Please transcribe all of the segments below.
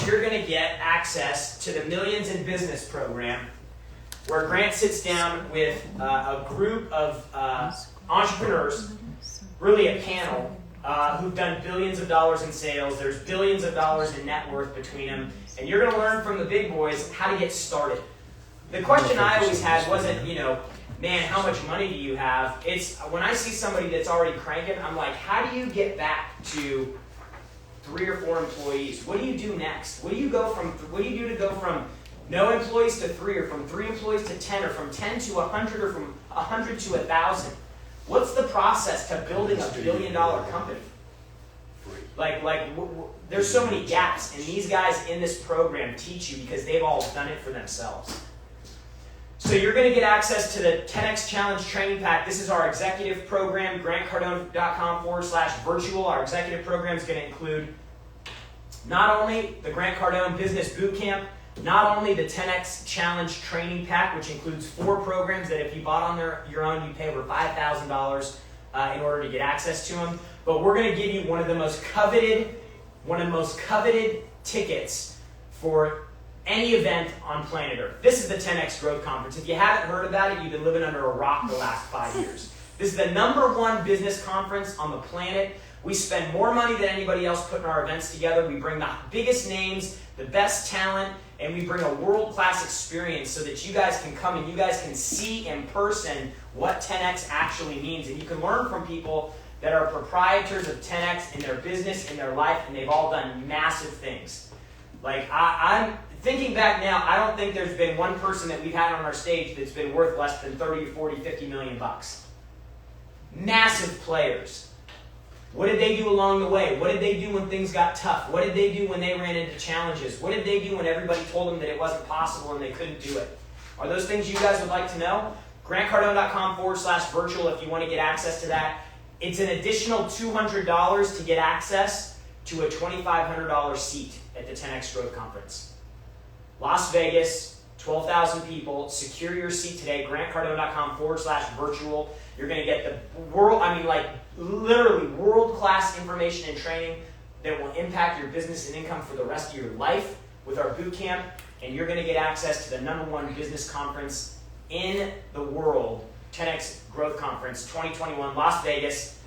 you're going to get access to the Millions in Business program, where Grant sits down with a group of entrepreneurs, really a panel, who've done billions of dollars in sales. There's billions of dollars in net worth between them. And you're going to learn from the big boys how to get started. The question I always had wasn't, man, how much money do you have? It's when I see somebody that's already cranking, I'm like, how do you get back to 3 or 4 employees? What do you do next? What do you do to go from no employees to 3, or from 3 employees to 10, or from 10 to 100, or from 100 to 1,000? What's the process to building a $1 billion company? There's so many gaps, and these guys in this program teach you because they've all done it for themselves. So you're going to get access to the Tedx Challenge Training Pack. This is our executive program, grantcardone.com/virtual. Our executive program is going to include not only the Grant Cardone Business Bootcamp, not only the Tedx Challenge Training Pack, which includes 4 programs that if you bought on your own, you pay over $5,000 in order to get access to them. But we're going to give you one of the most coveted tickets for any event on planet Earth. This is the 10X Growth Conference. If you haven't heard about it, you've been living under a rock the last 5 years. This is the #1 business conference on the planet. We spend more money than anybody else putting our events together. We bring the biggest names, the best talent, and we bring a world-class experience so that you guys can come and you guys can see in person what 10X actually means. And you can learn from people that are proprietors of 10X in their business, in their life, and they've all done massive things. I'm thinking back now, I don't think there's been one person that we've had on our stage that's been worth less than 30, 40, 50 million bucks. Massive players. What did they do along the way? What did they do when things got tough? What did they do when they ran into challenges? What did they do when everybody told them that it wasn't possible and they couldn't do it? Are those things you guys would like to know? grantcardone.com/virtual if you want to get access to that. It's an additional $200 to get access to a $2,500 seat at the 10X Growth Conference. Las Vegas, 12,000 people. Secure your seat today. grantcardone.com/virtual. You're going to get the literally world-class information and training that will impact your business and income for the rest of your life with our boot camp. And you're going to get access to the #1 business conference in the world, 10X Growth Conference 2021, Las Vegas.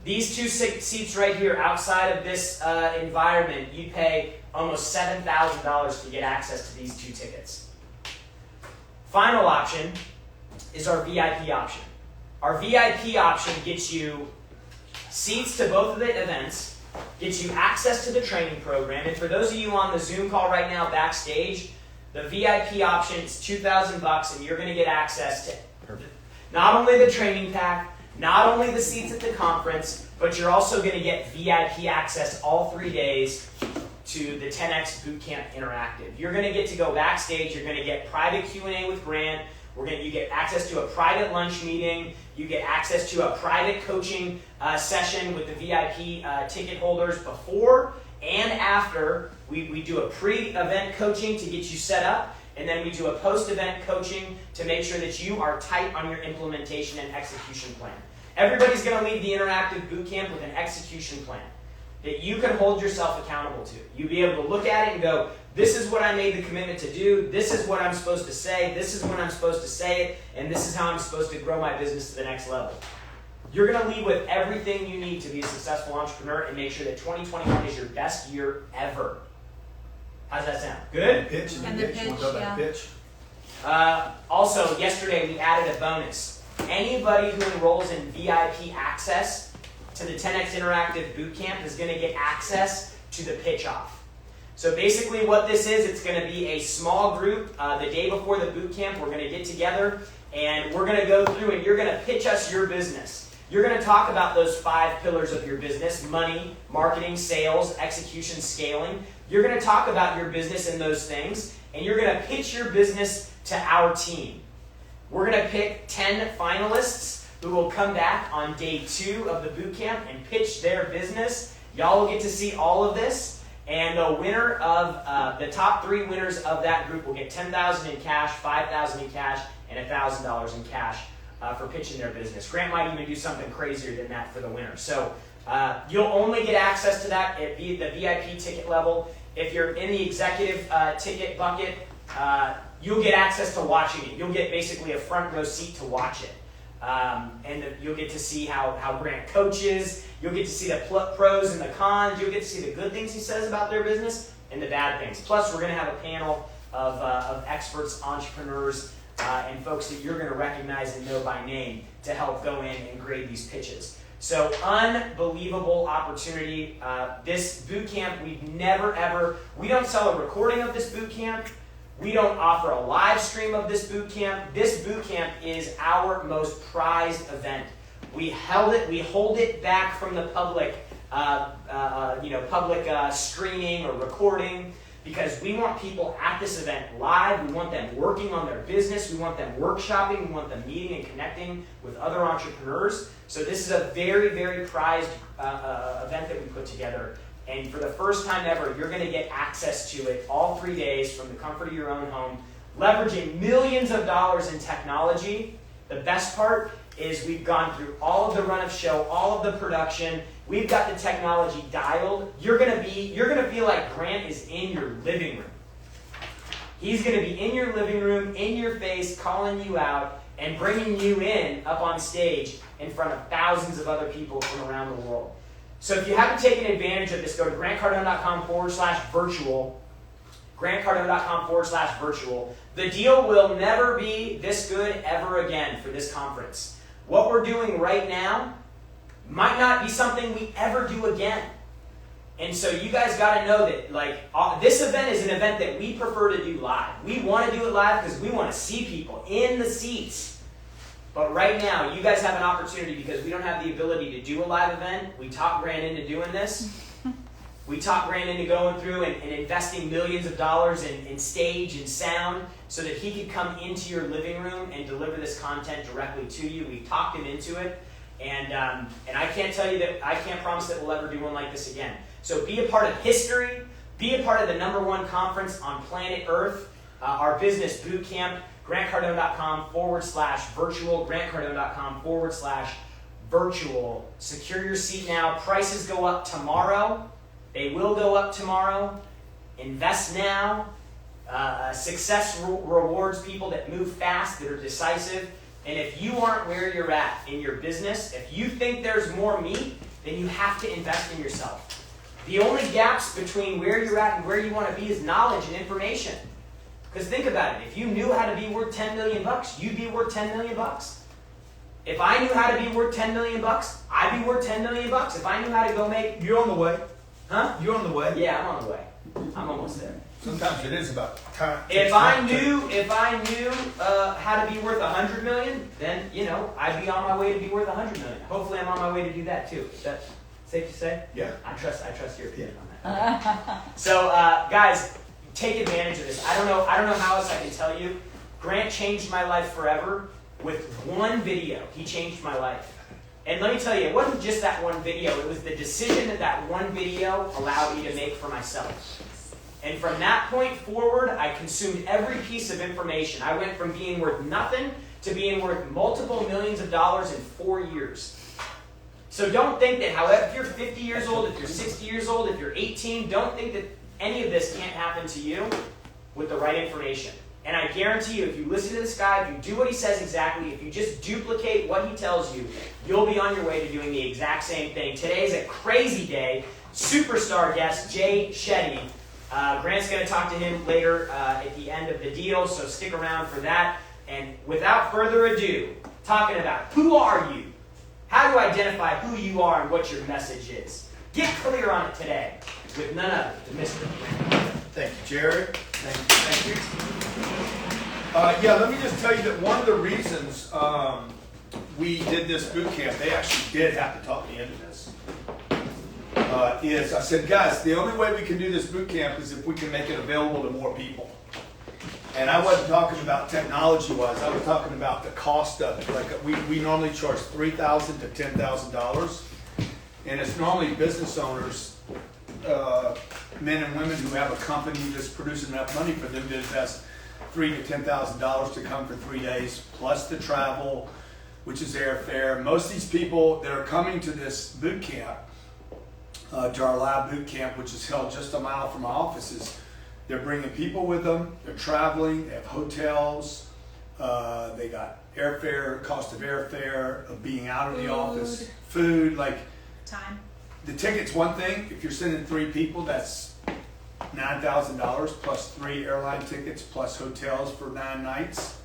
These 2 seats right here outside of this environment, you pay almost $7,000 to get access to these 2 tickets. Final option is our VIP option. Our VIP option gets you seats to both of the events, gets you access to the training program, and for those of you on the Zoom call right now backstage, the VIP option is $2,000, and you're going to get access to not only the training pack, not only the seats at the conference, but you're also going to get VIP access all 3 days to the 10X Bootcamp Interactive. You're going to get to go backstage. You're going to get private Q&A with Grant. You get access to a private lunch meeting. You get access to a private coaching session with the VIP ticket holders before and after. We do a pre-event coaching to get you set up, and then we do a post-event coaching to make sure that you are tight on your implementation and execution plan. Everybody's going to leave the Interactive Bootcamp with an execution plan that you can hold yourself accountable to. You'll be able to look at it and go, this is what I made the commitment to do, this is what I'm supposed to say, this is when I'm supposed to say it, and this is how I'm supposed to grow my business to the next level. You're going to leave with everything you need to be a successful entrepreneur and make sure that 2021 is your best year ever. How's that sound? Good? Pitch. Also, yesterday we added a bonus. Anybody who enrolls in VIP access to the 10X Interactive Bootcamp is going to get access to the pitch-off. So basically what this is, it's going to be a small group. The day before the bootcamp, we're going to get together and we're going to go through and you're going to pitch us your business. You're going to talk about those 5 pillars of your business: money, marketing, sales, execution, scaling. You're going to talk about your business and those things, and you're going to pitch your business to our team. We're going to pick 10 finalists who will come back on day 2 of the bootcamp and pitch their business. Y'all will get to see all of this. And the winner of the top 3 winners of that group will get $10,000 in cash, $5,000 in cash, and $1,000 in cash for pitching their business. Grant might even do something crazier than that for the winner. So you'll only get access to that at the VIP ticket level if you're in the executive ticket bucket, you'll get access to watching it. You'll get basically a front row seat to watch it. You'll get to see how Grant coaches. You'll get to see the pros and the cons. You'll get to see the good things he says about their business and the bad things. Plus, we're going to have a panel of experts, entrepreneurs, and folks that you're going to recognize and know by name to help go in and grade these pitches. So unbelievable opportunity. This boot camp, we don't sell a recording of this boot camp. We don't offer a live stream of this boot camp. This boot camp is our most prized event. We hold it back from the public, streaming or recording, because we want people at this event live. We want them working on their business. We want them workshopping. We want them meeting and connecting with other entrepreneurs. So this is a very, very prized event that we put together. And for the first time ever, you're going to get access to it all 3 days from the comfort of your own home, leveraging millions of dollars in technology. The best part is we've gone through all of the run of show, all of the production. We've got the technology dialed. You're going to feel like Grant is in your living room. He's going to be in your living room, in your face, calling you out and bringing you in up on stage in front of thousands of other people from around the world. So if you haven't taken advantage of this, go to grantcardone.com/virtual. grantcardone.com/virtual. The deal will never be this good ever again for this conference. What we're doing right now might not be something we ever do again. And so you guys got to know that this event is an event that we prefer to do live. We want to do it live because we want to see people in the seats. But right now, you guys have an opportunity because we don't have the ability to do a live event. We talked Grant into doing this. We talked Grant into going through and investing millions of dollars in stage and sound so that he could come into your living room and deliver this content directly to you. We talked him into it. And I can't tell you that, I can't promise that we'll ever do one like this again. So be a part of history. Be a part of the #1 conference on planet Earth, our business boot camp. grantcardone.com/virtual. grantcardone.com/virtual. Secure your seat now. Prices go up tomorrow. They will go up tomorrow. Invest now. Success rewards people that move fast, that are decisive. And if you aren't where you're at in your business, if you think there's more meat, then you have to invest in yourself. The only gaps between where you're at and where you want to be is knowledge and information. Because think about it. If you knew how to be worth $10 million, you'd be worth $10 million. If I knew how to be worth $10 million, I'd be worth $10 million. If I knew how to go make... You're on the way. Huh? You're on the way. Yeah, I'm on the way. I'm almost there. Sometimes it is about time. If I knew how to be worth $100 million, then I'd be on my way to be worth $100 million. Hopefully, I'm on my way to do that too. Is that safe to say? Yeah. I trust your opinion on that. Okay. So, guys, take advantage of this. I don't know how else I can tell you. Grant changed my life forever with one video. He changed my life. And let me tell you, it wasn't just that one video. It was the decision that one video allowed me to make for myself. And from that point forward, I consumed every piece of information. I went from being worth nothing to being worth multiple millions of dollars in 4 years. So don't think that if you're 50 years old, if you're 60 years old, if you're 18, don't think that any of this can't happen to you with the right information. And I guarantee you, if you listen to this guy, if you do what he says exactly, if you just duplicate what he tells you, you'll be on your way to doing the exact same thing. Today's a crazy day. Superstar guest, Jay Shetty. Grant's going to talk to him later at the end of the deal, so stick around for that. And without further ado, talking about who are you? How to identify who you are and what your message is. Get clear on it today with none other than Mr. Grant. Thank you, Jared. Thank you. Let me just tell you that one of the reasons we did this boot camp, they actually did have to talk me into this, is I said, guys, the only way we can do this boot camp is if we can make it available to more people. And I wasn't talking about technology-wise. I was talking about the cost of it. Like we normally charge $3,000 to $10,000, and it's normally business owners, men and women who have a company that's producing enough money for them to invest $3,000 to $10,000 to come for 3 days, plus the travel, which is airfare. Most of these people that are coming to this boot camp, to our live boot camp, which is held just a mile from my offices. They're bringing people with them. They're traveling. They have hotels. They got airfare, cost of airfare, of being out of the office, food, like Time. the ticket's one thing. If you're sending 3 people, that's $9,000 plus 3 airline tickets plus hotels for 9 nights.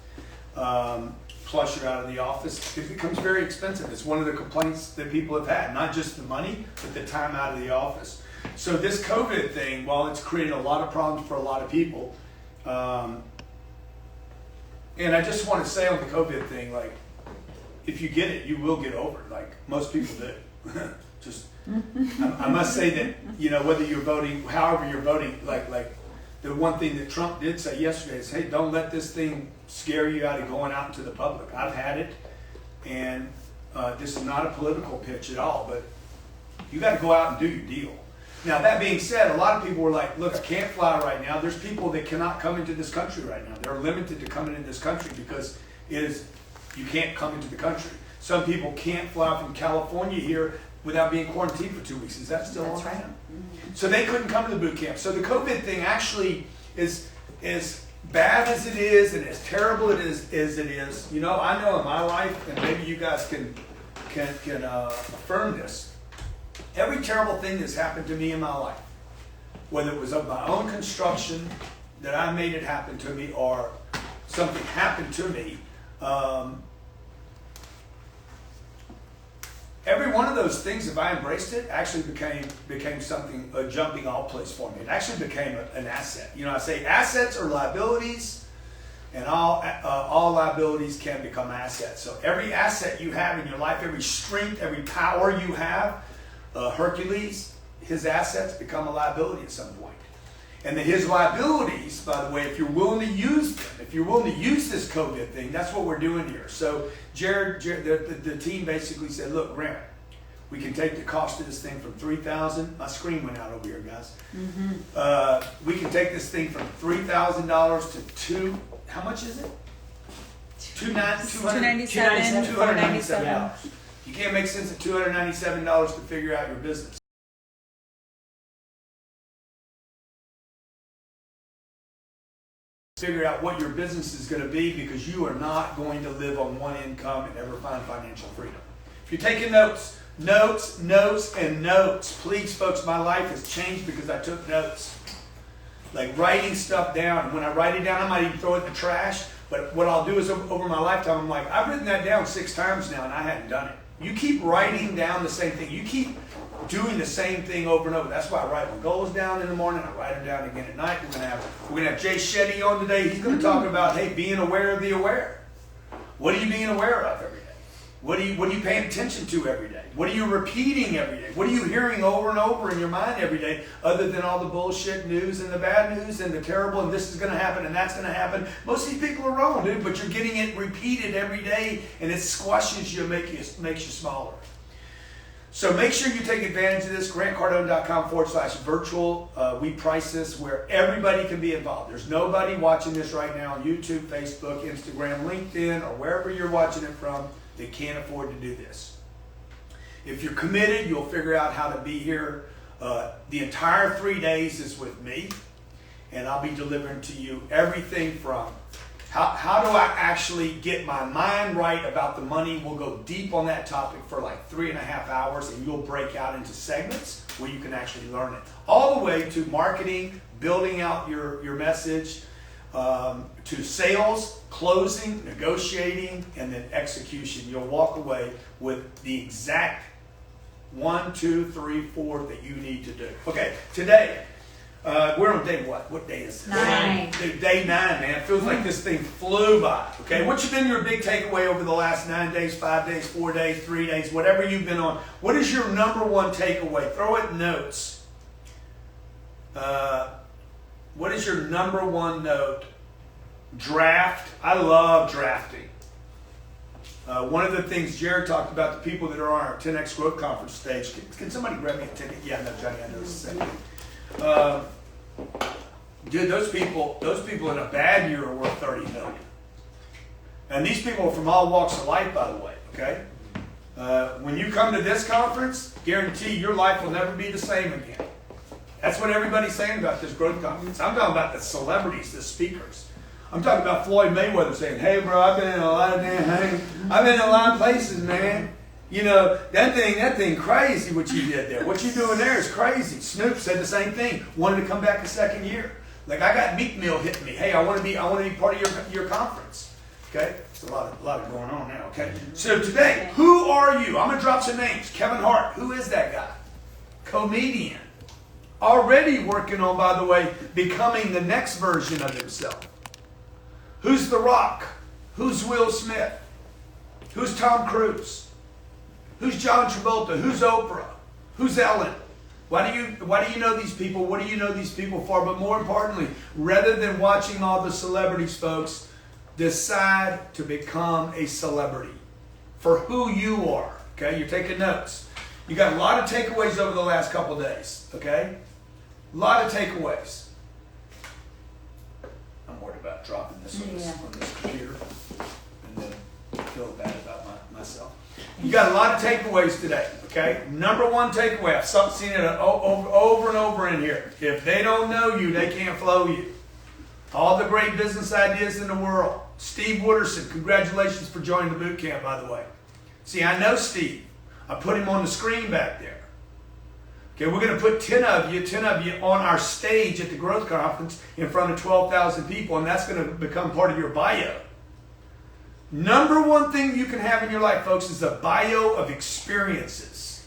Plus you're out of the office. It becomes very expensive. It's one of the complaints that people have had, not just the money, but the time out of the office. So this COVID thing, while it's created a lot of problems for a lot of people, and I just want to say on the COVID thing, like, if you get it, you will get over it. Like most people do. Just, I must say that, you know, whether you're voting, however you're voting, like the one thing that Trump did say yesterday is, hey, don't let this thing scare you out of going out into the public. I've had it, and this is not a political pitch at all, but you got to go out and do your deal. Now, that being said, a lot of people were like, look, I can't fly right now. There's people that cannot come into this country right now. They're limited to coming into this country because you can't come into the country. Some people can't fly from California here without being quarantined for 2 weeks. Is that still on right now? So they couldn't come to the boot camp. So the COVID thing actually is as bad as it is and as terrible as it is. You know, I know in my life, and maybe you guys can affirm this, every terrible thing that's happened to me in my life, whether it was of my own construction, that I made it happen to me, or something happened to me, every one of those things, if I embraced it, actually became something, a jumping off place for me. It actually became an asset. You know, I say assets are liabilities, and all liabilities can become assets. So every asset you have in your life, every strength, every power you have, Hercules, his assets become a liability at some point. And then his liabilities, by the way, if you're willing to use them, if you're willing to use this COVID thing, that's what we're doing here. So Jared the team basically said, look, Grant, we can take the cost of this thing from $3,000. My screen went out over here, guys. We can take this thing from $3,000 to how much is it? $297. You can't make sense of $297 to figure out your business. Figure out what your business is going to be, because you are not going to live on one income and ever find financial freedom. If you're taking notes, and notes. Please, folks, my life has changed because I took notes. Like writing stuff down. And when I write it down, I might even throw it in the trash. But what I'll do is over my lifetime, I'm like, I've written that down 6 times now and I hadn't done it. You keep writing down the same thing. You keep doing the same thing over and over. That's why I write my goals down in the morning. I write them down again at night. We're gonna have Jay Shetty on today. He's gonna talk about, hey, being aware of the aware. What are you being aware of every day? What are you paying attention to every day? What are you repeating every day? What are you hearing over and over in your mind every day, other than all the bullshit news and the bad news and the terrible and this is going to happen and that's going to happen? Most of these people are wrong, dude, but you're getting it repeated every day, and it squashes you and makes you smaller. So make sure you take advantage of this. GrantCardone.com/virtual. We price this where everybody can be involved. There's nobody watching this right now on YouTube, Facebook, Instagram, LinkedIn, or wherever you're watching it from that can't afford to do this. If you're committed, you'll figure out how to be here. The entire 3 days is with me, and I'll be delivering to you everything from how do I actually get my mind right about the money. We'll go deep on that topic for like 3.5 hours, and you'll break out into segments where you can actually learn it. All the way to marketing, building out your message, to sales, closing, negotiating, and then execution. You'll walk away with the exact 1, 2, 3, 4 that you need to do. Okay, today, we're on day what? What day is this? 9. Day 9, man. It feels like this thing flew by. Okay, what's been your big takeaway over the last 9 days, 5 days, 4 days, 3 days, whatever you've been on? What is your number one takeaway? Throw it in notes. What is your number one note? Draft. I love drafting. One of the things Jared talked about, the people that are on our 10X Growth Conference stage. Can somebody grab me a ticket? Yeah, no, Johnny, I know this is dude, those people in a bad year are worth 30 million. And these people are from all walks of life, by the way, okay? When you come to this conference, guarantee your life will never be the same again. That's what everybody's saying about this growth conference. I'm talking about the celebrities, the speakers. I'm talking about Floyd Mayweather saying, "Hey, bro, I've been in a lot of I've been in a lot of places, man. You know, that thing crazy what you did there. What you doing there is crazy." Snoop said the same thing. Wanted to come back a second year. Like, I got Meat Meal hitting me. "Hey, I want to be part of your conference." Okay? There's a lot of going on now, okay? So today, who are you? I'm going to drop some names. Kevin Hart, who is that guy? Comedian. Already working on, by the way, becoming the next version of himself. Who's The Rock? Who's Will Smith? Who's Tom Cruise? Who's John Travolta? Who's Oprah? Who's Ellen? Why do you know these people? What do you know these people for? But more importantly, rather than watching all the celebrities, folks, decide to become a celebrity for who you are. Okay, you're taking notes. You got a lot of takeaways over the last couple of days. Okay, a lot of takeaways. I'm worried about dropping this on this computer and then feel bad about myself. You got a lot of takeaways today, okay? Number one takeaway, I've seen it over and over in here. If they don't know you, they can't flow you. All the great business ideas in the world. Steve Wooderson, congratulations for joining the boot camp, by the way. See, I know Steve. I put him on the screen back there. Okay, we're going to put 10 of you on our stage at the Growth Conference in front of 12,000 people, and that's going to become part of your bio. Number one thing you can have in your life, folks, is a bio of experiences.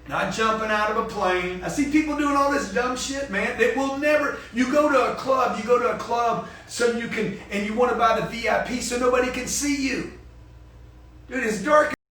Not jumping out of a plane. I see people doing all this dumb shit, man. It will never. You go to a club so you can, and you want to buy the VIP so nobody can see you. Dude, it's dark.